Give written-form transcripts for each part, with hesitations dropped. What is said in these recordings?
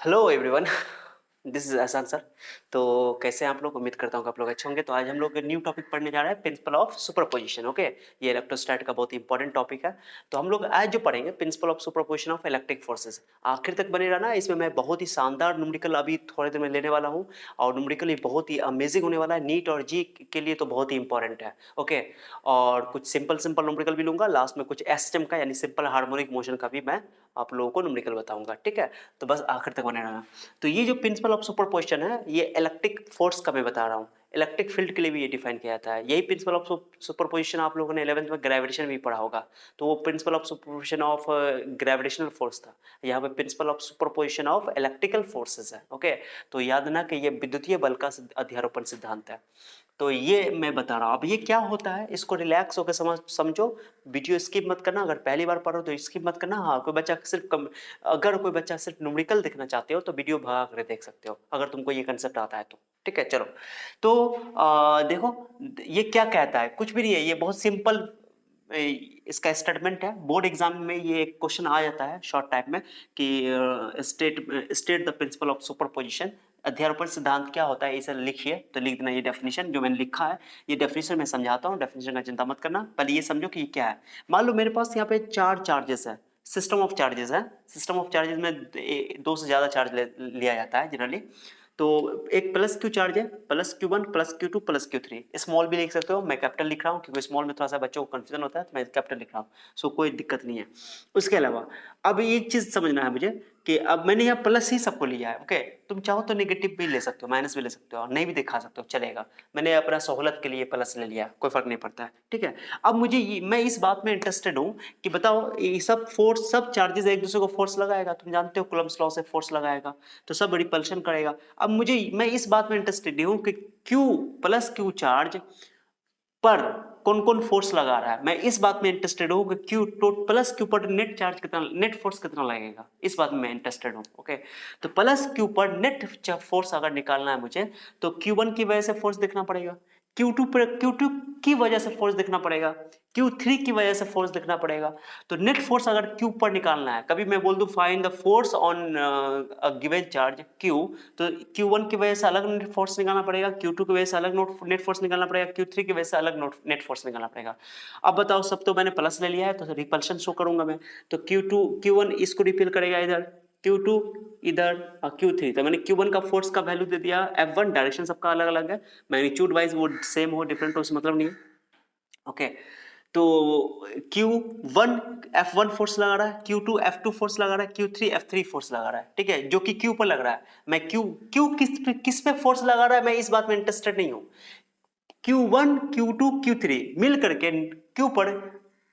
Hello everyone. This is एहसान sir. तो कैसे हैं आप लोग? उम्मीद करता हूँ कि आप लोग अच्छे होंगे। तो आज हम लोग न्यू टॉपिक पढ़ने जा रहे हैं, प्रिंसिपल ऑफ सुपरपोजिशन। ओके, ये इलेक्ट्रोस्टैट का बहुत ही इंपॉर्टेंट टॉपिक है। तो हम लोग आज जो पढ़ेंगे principal of superposition of electric forces, आखिर तक बने रहना। इसमें मैं बहुत ही शानदार न्यूमेरिकल अभी थोड़ी देर में लेने वाला हूँ, और न्यूमेरिकल ये बहुत ही अमेजिंग होने वाला है। नीट और जी के लिए तो बहुत ही इंपॉर्टेंट है। ओके, और कुछ सिंपल सिंपल न्यूमेरिकल भी लूंगा लास्ट में, कुछ एसएचएम का यानी सिंपल हार्मोनिक मोशन का भी मैं आप लोगों को न्यूमेरिकल बताऊंगा। ठीक है, तो बस आखिर तक बने रहना। तो ये जो प्रिंसिपल ऑफ सुपरपोजिशन है, ये इलेक्ट्रिक फोर्स का मैं बता रहा हूँ। इलेक्ट्रिक फील्ड के लिए भी ये डिफाइन किया जाता है। यही प्रिंसिपल ऑफ सुपरपोजिशन आप लोगों ने 11th में ग्रेविटेशन भी पढ़ा होगा। तो वो principal of superposition of gravitational force था। यहाँ पे principal of superposition of electrical forces है। ओके, तो याद ना कि ये विद्युतीय बल का अध्यारोपण सिद्धांत है। तो ये मैं बता रहा हूँ। अब ये क्या होता है, इसको रिलैक्स होकर समझो। वीडियो स्किप मत करना। अगर पहली बार पढ़ रहे हो तो स्किप मत करना। हाँ, कोई बच्चा सिर्फ अगर कोई बच्चा सिर्फ न्यूमेरिकल देखना चाहते हो तो वीडियो भगा कर देख सकते हो, अगर तुमको ये कंसेप्ट आता है तो। ठीक है, चलो। तो देखो, ये क्या कहता है, कुछ भी नहीं है, ये बहुत सिंपल इसका स्टेटमेंट है। बोर्ड एग्जाम में ये एक क्वेश्चन आ जाता है शॉर्ट टाइप में कि state the principle of superposition, अध्यारोपण सिद्धांत क्या होता है, इसे लिखिए। तो लिख देना ये डेफिनेशन जो मैंने लिखा है। ये डेफिनेशन मैं समझाता हूँ, डेफिनेशन का चिंता मत करना, पहले ये समझो कि ये क्या है। मान लो मेरे पास यहाँ पे चार चार्जेस है, सिस्टम ऑफ चार्जेस है। सिस्टम ऑफ चार्जेस में दो से ज्यादा चार्ज लिया जाता है जनरली। तो एक प्लस क्यू चार्ज है, plus Q one, plus Q two, plus Q three. Small भी लिख सकते हो, मैं कैपिटल लिख रहा हूँ क्योंकि स्मॉल में थोड़ा सा बच्चों को कंफ्यूजन होता है, तो मैं कैपिटल लिख रहा हूँ। सो कोई दिक्कत नहीं है। उसके अलावा अब एक चीज समझना है मुझे कि अब मैंने यहाँ प्लस ही सबको लिया है। ओके, तुम चाहो तो नेगेटिव भी ले सकते हो, माइनस भी ले सकते हो, और नहीं भी दिखा सकते हो, चलेगा। मैंने अपना सहूलत के लिए प्लस ले लिया, कोई फर्क नहीं पड़ता है। ठीक है, अब मैं इस बात में इंटरेस्टेड हूँ कि बताओ, ये सब फोर्स, सब चार्जेस एक दूसरे को फोर्स लगाएगा। तुम जानते हो कूलम्ब्स लॉ से फोर्स लगाएगा तो सब रिपल्शन करेगा। अब मैं इस बात में इंटरेस्टेड हूँ कि क्यू प्लस क्यू चार्ज पर कौन कौन फोर्स लगा रहा है। मैं इस बात में इंटरेस्टेड हूँ कि क्यू प्लस क्यू पर नेट चार्ज कितना, नेट फोर्स कितना लगेगा, इस बात में मैं इंटरेस्टेड हूँ। ओके, तो प्लस क्यू पर नेट फोर्स अगर निकालना है मुझे, तो क्यू वन की वजह से फोर्स देखना पड़ेगा, क्यू टू की वजह से फोर्स देखना पड़ेगा, क्यू थ्री की वजह से फोर्स देखना पड़ेगा। तो नेट फोर्स अगर क्यू पर निकालना है, कभी मैं बोल दूं find the force on a given charge Q, तो क्यू वन की वजह से अलग नेट फोर्स निकालना पड़ेगा, क्यू टू की वजह से अलग नेट फोर्स निकालना पड़ेगा, क्यू थ्री की वजह से अलग नेट फोर्स निकालना पड़ेगा। अब बताओ, सब तो मैंने प्लस ले लिया है तो रिपल्शन शो करूंगा मैं। तो क्यू वन इसको रिपेल करेगा इधर, क्यू टू इधर, और क्यू थ्री। तो मैंने क्यू वन का फोर्स का वैल्यू दे दिया F1, डायरेक्शन सबका अलग अलग है, मैग्नीट्यूड वाइज वो सेम हो डिफरेंट हो उससे मतलब नहीं है। ओके, तो Q1 F1 फोर्स लगा रहा है, Q2 F2 फोर्स लगा रहा है, Q3 F3 फोर्स लगा रहा है। ठीक है, जो कि Q पर लग रहा है। मैं Q किस पे फोर्स लगा रहा है मैं इस बात में इंटरेस्टेड नहीं हूं। Q1 Q2 Q3 मिल करके Q पर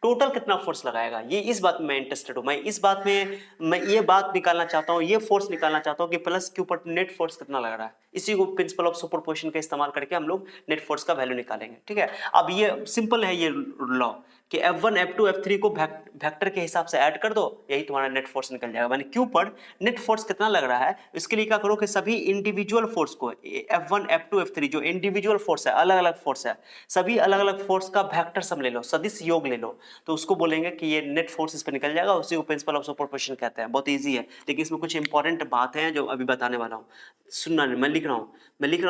टोटल कितना फोर्स लगाएगा, ये इस बात में मैं इंटरेस्टेड हूं। मैं इस बात में मैं ये बात निकालना चाहता हूं, ये फोर्स निकालना चाहता हूं कि प्लस Q पर नेट फोर्स कितना लग रहा है। इसी को प्रिंसिपल ऑफ सुपरपोजिशन का इस्तेमाल करके हम लोग नेट फोर्स का वैल्यू निकालेंगे। ठीक है, अब ये सिंपल है ये लॉ कि F1 F2 F3 को वेक्टर के हिसाब से ऐड कर दो, यही तुम्हारा नेट फोर्स निकल जाएगा। माने Q पर नेट फोर्स कितना लग रहा है, इसके लिए क्या करो कि सभी इंडिविजुअल फोर्स को F1 F2 F3 जो इंडिविजुअल फोर्स है, अलग अलग फोर्स है, सभी अलग अलग फोर्स का वेक्टर सम ले लो, सदिश योग ले लो। तो उसको बोलेंगे कि ये नेट फोर्स इस पर निकल जाएगा, उसी को प्रिंसिपल ऑफ सुपरपोजिशन कहते हैं। बहुत ईजी है, लेकिन इसमें कुछ इंपॉर्टेंट बात है जो अभी बताने वाला हूँ। सुनना, मैं लिख रहा हूँ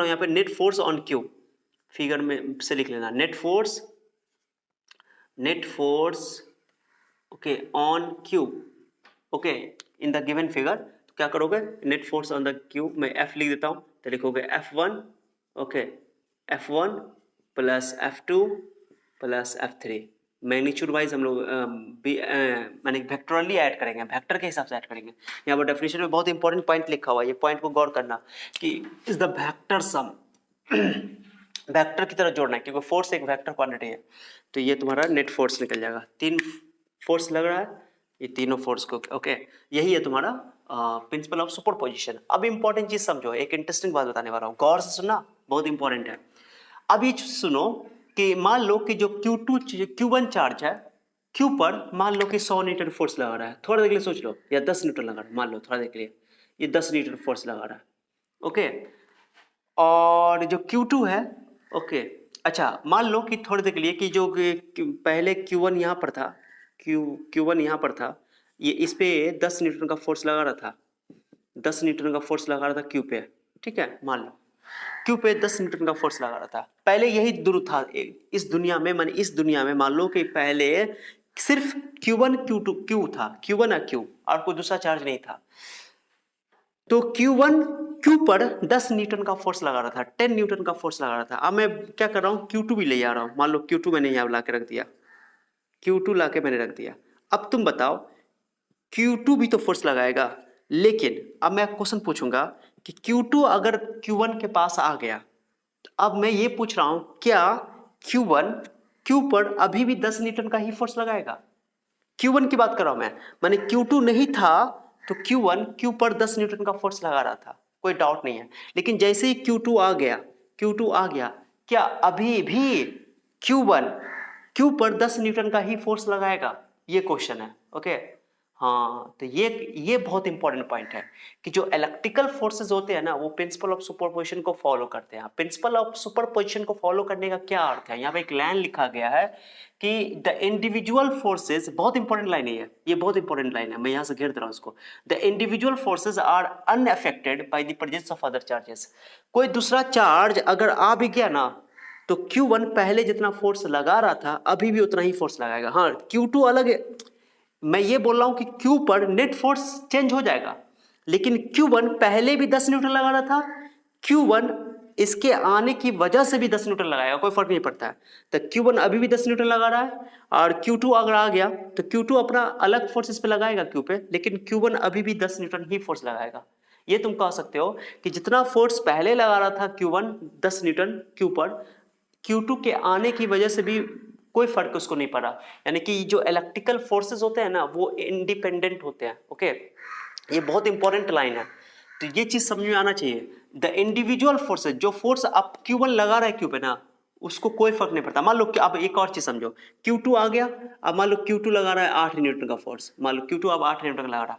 यहाँ पे net force on Q, figure में से लिख लेना, net force okay on Q. Okay, in the given figure. तो क्या करोगे, net force on the Q, मैं F लिख देता हूं, तो लिखोगे F1, okay, F1 plus F2 plus F3। Magnitude wise हम लोग माने वेक्टोरली ऐड करेंगे, वेक्टर के हिसाब से ऐड करेंगे। यहाँ पर डेफिनेशन में बहुत इंपॉर्टेंट पॉइंट लिखा हुआ है, ये पॉइंट को गौर करना कि is the vector sum. Vector की तरह जोड़ना है क्योंकि फोर्स एक वेक्टर क्वांटिटी है। तो ये तुम्हारा नेट फोर्स निकल जाएगा। तीन फोर्स लग रहा है, ये तीनों फोर्स को। ओके, यही है तुम्हारा प्रिंसिपल ऑफ सुपरपोजिशन। अब इंपॉर्टेंट चीज समझो, एक इंटरेस्टिंग बात बताने वाला हूँ, गौर से सुनना, बहुत इंपॉर्टेंट है। अब ये सुनो कि मान लो कि जो Q1 चार्ज है, Q पर मान लो कि 100 न्यूटन फोर्स लगा रहा है, थोड़ा देर के लिए सोच लो, या 10 न्यूटन लगा रहा है, मान लो थोड़ा देर के लिए ये 10 न्यूटन फोर्स लगा रहा है। ओके, और जो Q2 है, ओके, अच्छा मान लो कि थोड़ी देर के लिए कि जो पहले Q1 यहाँ पर था, Q1 यहाँ पर था, ये इस पे 10 न्यूटन का फोर्स लगा रहा था, 10 न्यूटन का फोर्स लगा रहा था क्यू पे, ठीक है, मान लो क्यू पे 10 न्यूटन का फोर्स लगा रहा था। पहले यही दूर था इस दुनिया में, मान इस दुनिया में मान लो कि पहले सिर्फ Q1 Q2 Q था, Q1 और Q, और कोई दूसरा चार्ज नहीं था। तो Q1 Q पर 10 न्यूटन का फोर्स लगा रहा था, 10 न्यूटन का फोर्स लगा रहा था। अब मैं क्या कर रहा हूँ, Q2 भी ले आ रहा हूँ, मान लो Q2 मैंने यहाँ ला के रख दिया, Q2 ला के मैंने रख दिया। अब तुम बताओ Q2 भी तो फोर्स लगाएगा, लेकिन अब मैं क्वेश्चन पूछूंगा कि Q2 अगर Q1 के पास आ गया, तो अब मैं ये पूछ रहा हूं क्या Q1 Q पर अभी भी 10 न्यूटन का ही फोर्स लगाएगा? Q1 की बात कर रहा हूं मैं, माने Q2 नहीं था तो Q1 Q पर 10 न्यूटन का फोर्स लगा रहा था, कोई डाउट नहीं है। लेकिन जैसे ही Q2 आ गया, Q2 आ गया, क्या अभी भी Q1 Q पर 10 न्यूटन का ही फोर्स लगाएगा? ये क्वेश्चन है, ओके। हाँ, तो ये बहुत इंपॉर्टेंट पॉइंट है कि जो इलेक्ट्रिकल फोर्सेस होते हैं ना, वो प्रिंसिपल ऑफ सुपरपोजिशन को फॉलो करते हैं। प्रिंसिपल ऑफ सुपरपोजिशन को फॉलो करने का क्या अर्थ है? यहाँ पे एक लाइन लिखा गया है कि द इंडिविजुअल फोर्सेस, बहुत इंपॉर्टेंट लाइन है ये बहुत इंपॉर्टेंट लाइन है, मैं यहाँ से घेर दे रहा हूँ इसको। The individual forces are unaffected by the presence of other charges. कोई दूसरा चार्ज अगर आ भी गया ना, तो Q1 पहले जितना फोर्स लगा रहा था अभी भी उतना ही फोर्स लगाएगा। हाँ, Q2 अलग है, मैं ये बोल रहा हूं कि Q पर नेट फोर्स चेंज हो जाएगा, लेकिन Q1 पहले भी 10 न्यूटन लगा रहा था, Q1 इसके आने की वजह से भी 10 न्यूटन लगाएगा, कोई फर्क नहीं पड़ता है। तो Q1 अभी भी 10 न्यूटन लगा रहा है, और Q2 अगर आ गया तो Q2 अपना अलग फोर्स इस पे लगाएगा Q पे, लेकिन Q1 अभी भी 10 न्यूटन ही फोर्स लगाएगा। ये तुम कह सकते हो कि जितना फोर्स पहले लगा रहा था Q1 10 न्यूटन Q पर, Q2 के आने की वजह से भी कोई फर्क उसको नहीं पड़ा। यानी कि जो इलेक्ट्रिकल फोर्सेस होते हैं ना, वो इंडिपेंडेंट होते हैं, ओके। ये बहुत इंपॉर्टेंट लाइन है, तो ये चीज समझ में आना चाहिए। द इंडिविजुअल फोर्सेस, जो फोर्स अब Q1 लगा रहा है Q पे ना, उसको कोई फर्क नहीं पड़ता। मान लो कि अब एक और चीज समझो, Q2 आ गया, अब मान लो Q2 लगा रहा है 8 न्यूटन का फोर्स, मान लो Q2 अब 8 न्यूटन लगा रहा है।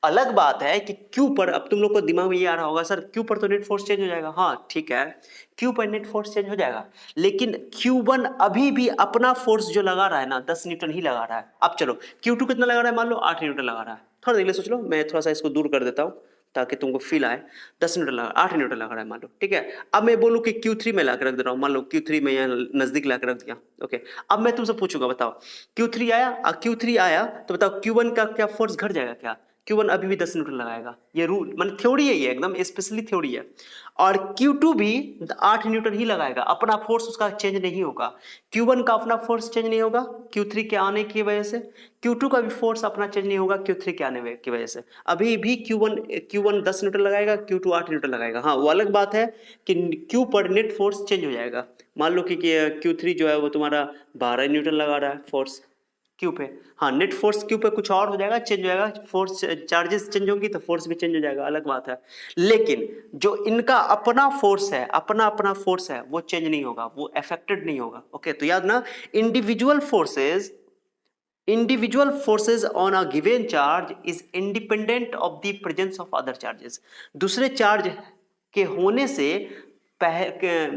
अलग बात है कि Q पर, अब तुम लोग को दिमाग में ये आ रहा होगा, सर Q पर तो नेट फोर्स चेंज हो जाएगा। हाँ ठीक है, Q पर नेट फोर्स चेंज हो जाएगा, लेकिन Q1 अभी भी अपना फोर्स जो लगा रहा है ना 10 न्यूटन ही लगा रहा है। अब चलो Q2 कितना लगा रहा है, मान लो 8 न्यूटन लगा रहा है। थोड़ा देर के लिए सोच लो, मैं थोड़ा सा इसको दूर कर देता हूँ ताकि तुमको फील आए। 10 न्यूटन लगा, 8 न्यूटन लगा रहा है मान लो, ठीक है। अब मैं बोलूँ कि Q3 में लाकर रख दे रहा हूँ, मान लो Q3 में यहाँ नजदीक लाकर रख दिया, ओके। अब मैं तुमसे पूछूंगा, बताओ Q3 आया, Q3 आया तो बताओ Q1 का क्या फोर्स घट जाएगा क्या? Q1 अभी भी 10 न्यूटन लगाएगा, ये रूल मान थ्योरी है, ये एकदम स्पेशली थ्योरी है। और Q2 भी 8 न्यूटन ही लगाएगा, अपना फोर्स उसका चेंज नहीं होगा। Q1 का अपना फोर्स चेंज नहीं होगा Q3 के आने की वजह से, Q2 का भी फोर्स अपना चेंज नहीं होगा Q3 के आने की वजह से। अभी भी Q1 10 न्यूटन लगाएगा, Q2 8 न्यूटन लगाएगा। हाँ, वो अलग बात है कि Q पर नेट फोर्स चेंज हो जाएगा। मान लो कि Q3 जो है वो तुम्हारा 12 न्यूटन लगा रहा है फोर्स Q पे, हाँ नेट फोर्स Q पे कुछ और हो जाएगा, चेंज हो जाएगा, फोर्स चार्जेस चेंज होंगी तो फोर्स भी चेंज हो जाएगा, अलग बात है। लेकिन जो इनका अपना फोर्स है, अपना अपना फोर्स है, वो चेंज नहीं होगा, वो अफेक्टेड नहीं होगा, ओके। तो याद ना, individual forces on a given charge is independent of the presence of other charges. दूसरे चार्ज के होने से होने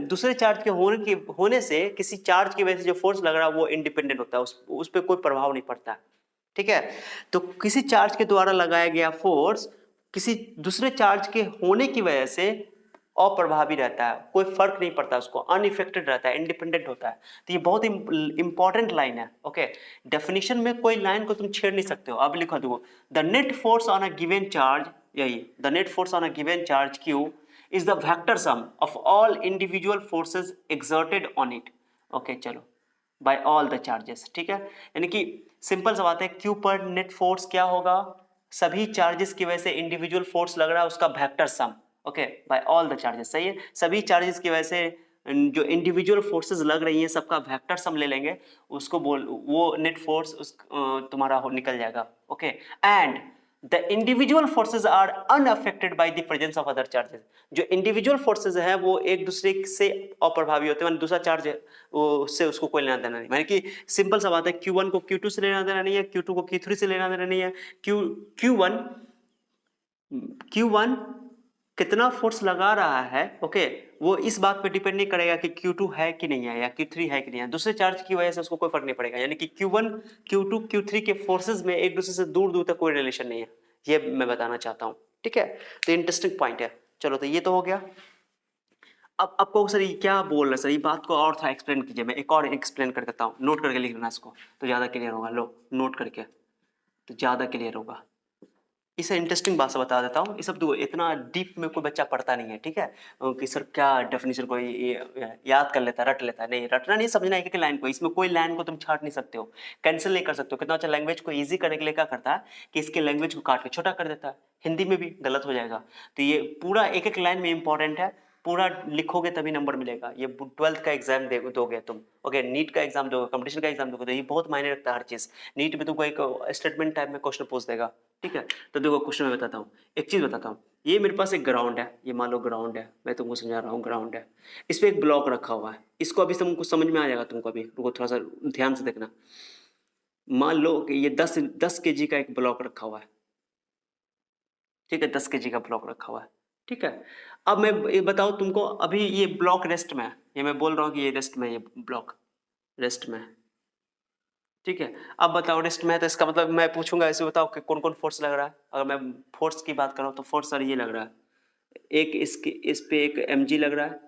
से किसी चार्ज की वजह से जो फोर्स लग रहा है वो इंडिपेंडेंट होता है, उस पर कोई प्रभाव नहीं पड़ता है, ठीक है। तो किसी चार्ज के द्वारा लगाया गया फोर्स किसी दूसरे चार्ज के होने की वजह से अप्रभावी रहता है, कोई फर्क नहीं पड़ता उसको, अनइफेक्टेड रहता है, इंडिपेंडेंट होता है। तो ये बहुत इंपॉर्टेंट लाइन है, ओके। डेफिनेशन में कोई लाइन को तुम छेड़ नहीं सकते हो। अब लिखो देखो, the net force on a given charge, यही the net force on a given charge Q is the vector sum of all individual forces exerted on it, okay चलो, by all the charges, ठीक है। यानी कि simple सा बात है, Q पर नेट फोर्स क्या होगा, सभी चार्जेस की वजह से इंडिविजुअल फोर्स लग रहा है उसका vector sum, okay, by all the charges, सही है। सभी चार्जेस की वजह से जो इंडिविजुअल फोर्सेस लग रही हैं सबका वेक्टर सम ले लेंगे, उसको वो नेट फोर्स तुम्हारा निकल जाएगा, okay. And the individual forces are unaffected by the presence of other charges. जो इंडिविजुअल फोर्सेज है वो एक दूसरे से अप्रभावी होते हैं, दूसरा चार्ज उससे उसको कोई लेना देना नहीं। यानी कि सिंपल सा बात है, Q1 को Q2 से लेना देना नहीं है, Q2 को Q3 से लेना देना नहीं है। Q1 कितना फोर्स लगा रहा है, ओके, वो इस बात पे डिपेंड नहीं करेगा कि Q2 है कि नहीं है या Q3 है कि नहीं है, दूसरे चार्ज की वजह से उसको कोई फर्क नहीं पड़ेगा। यानी कि Q1 Q2 Q3 के फोर्सेस में एक दूसरे से दूर दूर तक कोई रिलेशन नहीं है, ये मैं बताना चाहता हूँ, ठीक है, तो इंटरेस्टिंग पॉइंट है। चलो तो ये तो हो गया। अब आपको सर ये क्या बोल रहा है सर, ये बात को और थोड़ा एक्सप्लेन कीजिए, मैं एक और एक्सप्लेन कर देता हूँ, नोट करके लिख लेना इसको तो ज़्यादा क्लियर होगा। लो नोट करके तो ज़्यादा क्लियर होगा। इसे इंटरेस्टिंग बात से बता देता हूँ, ये सब तो इतना डीप में कोई बच्चा पढ़ता नहीं है, ठीक है, कि सर क्या डेफिनेशन को याद कर लेता है, रट लेता है, नहीं रटना नहीं, समझना एक एक लाइन को, इसमें कोई लाइन को तुम छाट नहीं सकते हो, कैंसिल नहीं कर सकते हो। कितना अच्छा लैंग्वेज को ईजी करने के लिए क्या करता है कि इसके लैंग्वेज को काट के छोटा कर देता है, हिंदी में भी गलत हो जाएगा। तो ये पूरा एक एक लाइन में इंपॉर्टेंट है, पूरा लिखोगे तभी नंबर मिलेगा। ये 12th का एग्जाम दोगे तुम, ओके, नीट का एग्जाम दोगे, कंपटीशन का एग्जाम दोगे, तो ये बहुत मायने रखता है हर चीज। नीट में तुमको एक स्टेटमेंट टाइप में क्वेश्चन पूछ देगा, ठीक है। तो देखो क्वेश्चन मैं बताता हूँ, एक चीज बताता हूँ, ये मेरे पास एक ग्राउंड है, ये मान लो ग्राउंड है, मैं तुमको समझा रहा हूँ, ग्राउंड है, इस पे एक ब्लॉक रखा हुआ है, इसको अभी तुमको समझ में आ जाएगा, तुमको अभी रुको थोड़ा सा ध्यान से देखना। मान लो कि ये 10 केजी का एक ब्लॉक रखा हुआ है, ठीक है, 10 केजी का ब्लॉक रखा हुआ है, ठीक है। अब मैं ये बताओ तुमको, अभी ये ब्लॉक रेस्ट में है, ये मैं बोल रहा हूँ कि ये रेस्ट में है, ये ब्लॉक रेस्ट में है, ठीक है। अब बताओ रेस्ट में है तो इसका मतलब मैं पूछूंगा ऐसे, बताओ कि कौन कौन फोर्स लग रहा है। अगर मैं फोर्स की बात करूँ तो फोर्स सर ये लग रहा है, एक इसके इस पे एक mg लग रहा है,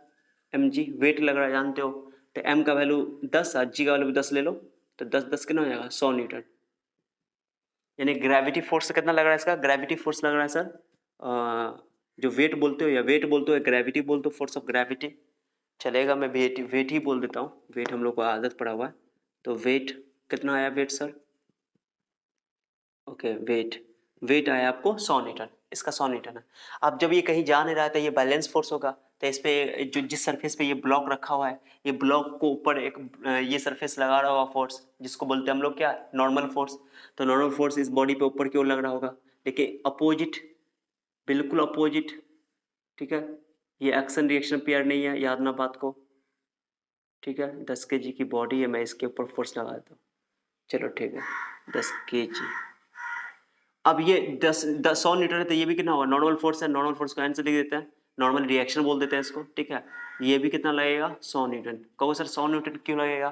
mg वेट लग रहा है, जानते हो, तो m का वैल्यू 10 और g का वैल्यू 10 ले लो, तो 10 10 कितना हो जाएगा, 100 न्यूटन। यानी ग्रेविटी फोर्स कितना लग रहा है इसका, ग्रेविटी फोर्स लग रहा है सर, जो वेट बोलते हो या वेट बोलते हो या ग्रेविटी बोलते हो, फोर्स ऑफ ग्रेविटी चलेगा, मैं वेट ही बोल देता हूँ, वेट हम लोग को आदत पड़ा हुआ है। तो वेट कितना आया वेट सर, ओके, वेट आया आपको 100 न्यूटन, इसका 100 न्यूटन है। अब जब ये कहीं जा नहीं रहा है तो ये बैलेंस फोर्स होगा, तो इस पे जो जिस सरफेस पे ये ब्लॉक रखा हुआ है, ये ब्लॉक को ऊपर एक ये सरफेस लगा रहा होगा फोर्स, जिसको बोलते हैं हम लोग क्या, नॉर्मल फोर्स। तो नॉर्मल फोर्स इस बॉडी पे ऊपर की ओर लग रहा होगा, देखिए अपोजिट, बिल्कुल अपोजिट, ठीक है। ये एक्शन रिएक्शन पेयर नहीं है, याद ना बात को, ठीक है। 10 केजी की बॉडी है, मैं इसके ऊपर फोर्स लगा देता हूँ, चलो ठीक है, 10 केजी। अब ये 100 न्यूटन है, तो ये भी कितना होगा, नॉर्मल फोर्स है, नॉर्मल फोर्स को आंसर लिख देते हैं, नॉर्मल रिएक्शन बोल देते हैं इसको, ठीक है। ये भी कितना लगेगा, 100 न्यूटन। कहो सर 100 न्यूटन क्यों लगेगा,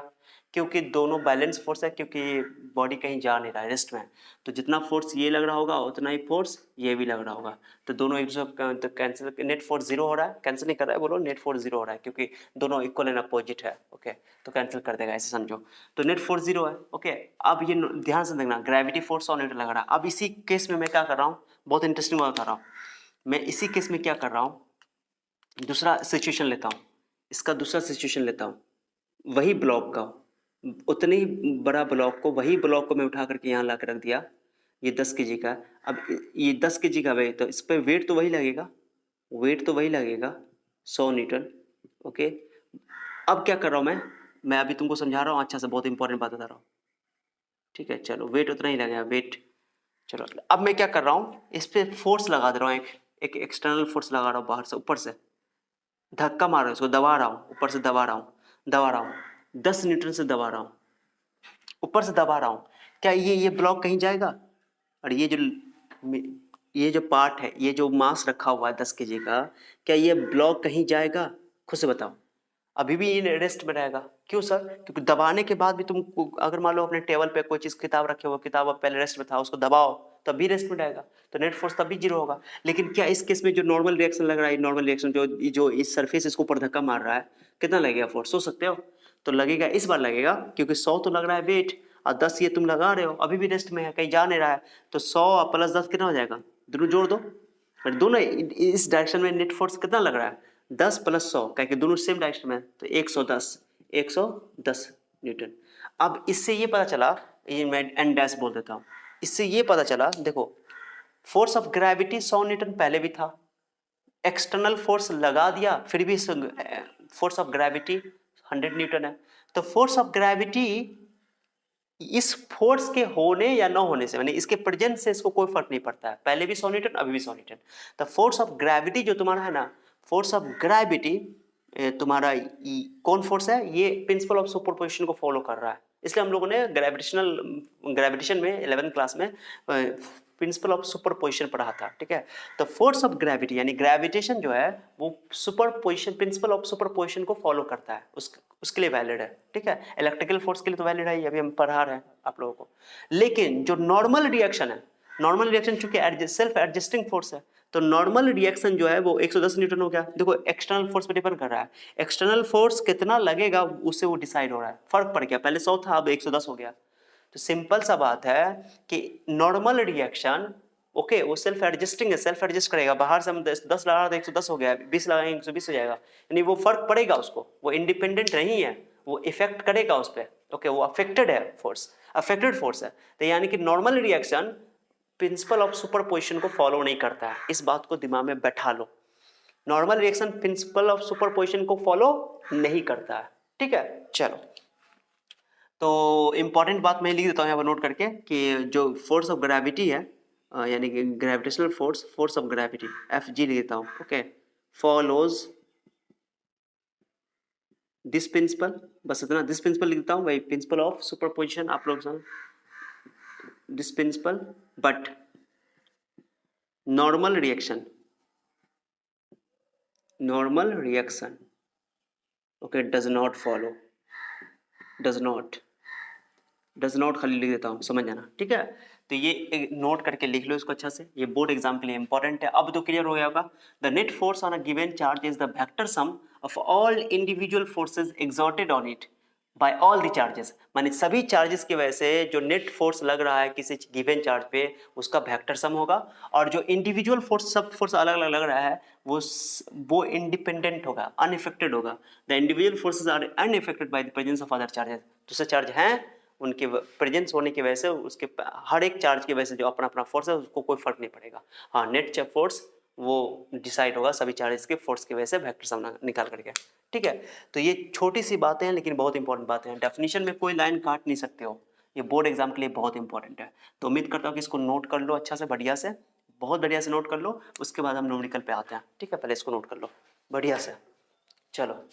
क्योंकि दोनों बैलेंस फोर्स है, क्योंकि बॉडी कहीं जा नहीं रहा है, रेस्ट में है, तो जितना फोर्स ये लग रहा होगा उतना ही फोर्स ये भी लग रहा होगा, तो दोनों एक दूसरे तो कैंसिल, नेट फोर्स जीरो हो रहा है, कैंसिल नहीं कर रहा है, बोलो नेट फोर्स जीरो हो रहा है, क्योंकि दोनों इक्वल एंड अपोजिट है, ओके, तो कैंसिल कर देगा, ऐसे समझो। तो नेट फोर्स जीरो है, ओके। अब ये ध्यान से देखना, ग्रेविटी फोर्स 100 न्यूटन लग रहा है। अब इसी केस में मैं क्या कर रहा हूँ, बहुत इंटरेस्टिंग बात बता रहा हूँ, मैं इसी केस में क्या कर रहा हूँ, दूसरा सिचुएशन लेता हूँ, इसका दूसरा सिचुएशन लेता हूँ, वही ब्लॉक का, उतने ही बड़ा ब्लॉक को, वही ब्लॉक को मैं उठा करके यहाँ ला कर रख दिया, ये 10 केजी का। अब ये 10 केजी का वेट, तो इस पर वेट तो वही लगेगा, वेट तो वही लगेगा 100 न्यूटन, ओके। अब क्या कर रहा हूँ मैं अभी तुमको समझा रहा हूँ अच्छा से, बहुत इंपॉर्टेंट बात बता रहा हूँ, ठीक है। चलो वेट उतना ही लगेगा, वेट, चलो अब मैं क्या कर रहा हूँ, इस पर फोर्स लगा दे रहा हूँ, एक एक्सटर्नल फोर्स लगा रहा हूँ, बाहर से, ऊपर से धक्का मार रहा हूँ, इसको दबा रहा हूँ, ऊपर से दबा रहा हूँ 10 न्यूटन से दबा रहा हूँ, ऊपर से दबा रहा हूँ। क्या ये ब्लॉक कहीं जाएगा, और ये जो पार्ट है, ये जो मास रखा हुआ है 10 केजी का, क्या ये ब्लॉक कहीं जाएगा, खुद से बताओ। अभी भी ये रेस्ट में रहेगा, क्यों सर, क्योंकि दबाने के बाद भी तुम, अगर मान लो अपने टेबल पे कोई चीज किताब रखे हो, किताब अब पहले रेस्ट में था, उसको दबाओ तब भी रेस्ट में रहेगा, तो नेट फोर्स तब भी जीरो होगा। लेकिन क्या इस केस में जो नॉर्मल रिएक्शन लग रहा है, नॉर्मल रिएक्शन जो इस सरफेस इसको ऊपर धक्का मार रहा है, कितना लगेगा फोर्स, सोच सकते हो। तो लगेगा, इस बार लगेगा, क्योंकि 100 तो लग रहा है वेट, और 10 ये तुम लगा रहे हो, अभी भी रेस्ट में है, कहीं जा नहीं रहा है, तो 100 प्लस 10 कितना हो जाएगा, दोनों जोड़ दो, दोनों इस डायरेक्शन में नेट फोर्स कितना लग रहा है, 10 प्लस 100, क्या दोनों सेम डायरेक्शन में, तो 110 न्यूटन। अब इससे ये पता चला, ये मैं एन डैश बोल देता हूँ, इससे ये पता चला, देखो फोर्स ऑफ ग्रेविटी 100 न्यूटन पहले भी था, एक्सटर्नल फोर्स लगा दिया, फिर भी फोर्स ऑफ ग्रेविटी 100 न्यूटन है। तो फोर्स ऑफ ग्रेविटी, इस फोर्स के होने या न होने से, यानी इसके प्रेजेंस से इसको कोई फर्क नहीं पड़ता है, पहले भी 100 न्यूटन, अभी भी 100 न्यूटन। तो फोर्स ऑफ ग्रेविटी जो तुम्हारा है ना, फोर्स ऑफ ग्रेविटी तुम्हारा कौन फोर्स है, ये प्रिंसिपल ऑफ सुपरपोजिशन को फॉलो कर रहा है, इसलिए हम लोगों ने ग्रेविटेशन में 11th क्लास में प्रिंसिपल ऑफ सुपरपोजिशन पढ़ा था, ठीक है। तो फोर्स ऑफ ग्रेविटी यानी ग्रेविटेशन जो है वो सुपरपोजिशन, प्रिंसिपल ऑफ सुपरपोजिशन को फॉलो करता है, उसके लिए वैलिड है, ठीक है। इलेक्ट्रिकल फोर्स के लिए तो वैलिड है, अभी हम पढ़ा रहे हैं आप लोगों को। लेकिन जो नॉर्मल रिएक्शन है, नॉर्मल रिएक्शन चूंकि सेल्फ एडजस्टिंग फोर्स है, तो नॉर्मल रिएक्शन जो है वो 110 न्यूटन हो गया। देखो एक्सटर्नल फोर्स पे डिपेंड कर रहा है, एक्सटर्नल फोर्स कितना लगेगा उससे वो डिसाइड हो रहा है, फर्क पड़ गया, पहले 100 था अब 110 हो गया। तो सिंपल सा बात है कि नॉर्मल रिएक्शन ओके वो सेल्फ एडजस्टिंग है, सेल्फ एडजस्ट करेगा, बाहर से हम 10 लगा तो 110 हो गया, 20 लगाएंगे 120 हो जाएगा, यानी वो फर्क पड़ेगा उसको, वो इंडिपेंडेंट नहीं है, वो इफेक्ट करेगा उस पर, ओके वो अफेक्टेड है फोर्स, अफेक्टेड फोर्स है। तो यानी कि normal reaction principle of superposition को फॉलो नहीं करता है, इस बात को दिमाग में बैठा लो। Normal reaction principle of superposition को फॉलो नहीं करता है, ठीक है। चलो तो इंपॉर्टेंट बात मैं लिख देता हूँ यहाँ पर नोट करके कि जो फोर्स ऑफ ग्रेविटी है यानी कि gravitational force, force of gravity F G लिख देता हूँ, ओके, फॉलोज दिस प्रिंसिपल, बस इतना, दिस प्रिंसिपल लिख देता हूँ भाई, प्रिंसिपल ऑफ सुपरपोजिशन आप लोग समझ, this principle but normal reaction, normal reaction okay does not follow, does not खाली लिख देता हूँ, समझ जाना, ठीक है। तो ये नोट करके लिख लो इसको अच्छा से, ये बोर्ड एग्जाम के लिए इंपॉर्टेंट है। अब तो क्लियर हो गया होगा, the net force on a given charge is the vector sum of all individual forces exerted on it by all the charges, माने सभी चार्जेस की वजह से जो नेट फोर्स लग रहा है किसी गिवन चार्ज पे उसका वेक्टर सम होगा, और जो इंडिविजुअल फोर्स, सब फोर्स अलग अलग लग रहा है वो इंडिपेंडेंट होगा, अनइफेक्टेड होगा। The individual forces are unaffected by the presence of other charges, दूसरे चार्ज हैं उनके प्रेजेंस होने की वजह से उसके हर एक चार्ज की वजह से जो अपना अपना फोर्स है उसको कोई फर्क नहीं पड़ेगा। हाँ नेट फोर्स वो डिसाइड होगा सभी चार्जेस के फोर्स की वजह से वेक्टर सम निकाल करके, ठीक है। तो ये छोटी सी बातें हैं लेकिन बहुत इंपॉर्टेंट बातें हैं, डेफिनेशन में कोई लाइन काट नहीं सकते हो, ये बोर्ड एग्जाम के लिए बहुत इंपॉर्टेंट है। तो उम्मीद करता हूँ कि इसको नोट कर लो अच्छा से, बढ़िया से, बहुत बढ़िया से नोट कर लो, उसके बाद हम न्यूमेरिकल पे आते हैं, ठीक है। पहले इसको नोट कर लो बढ़िया से, चलो।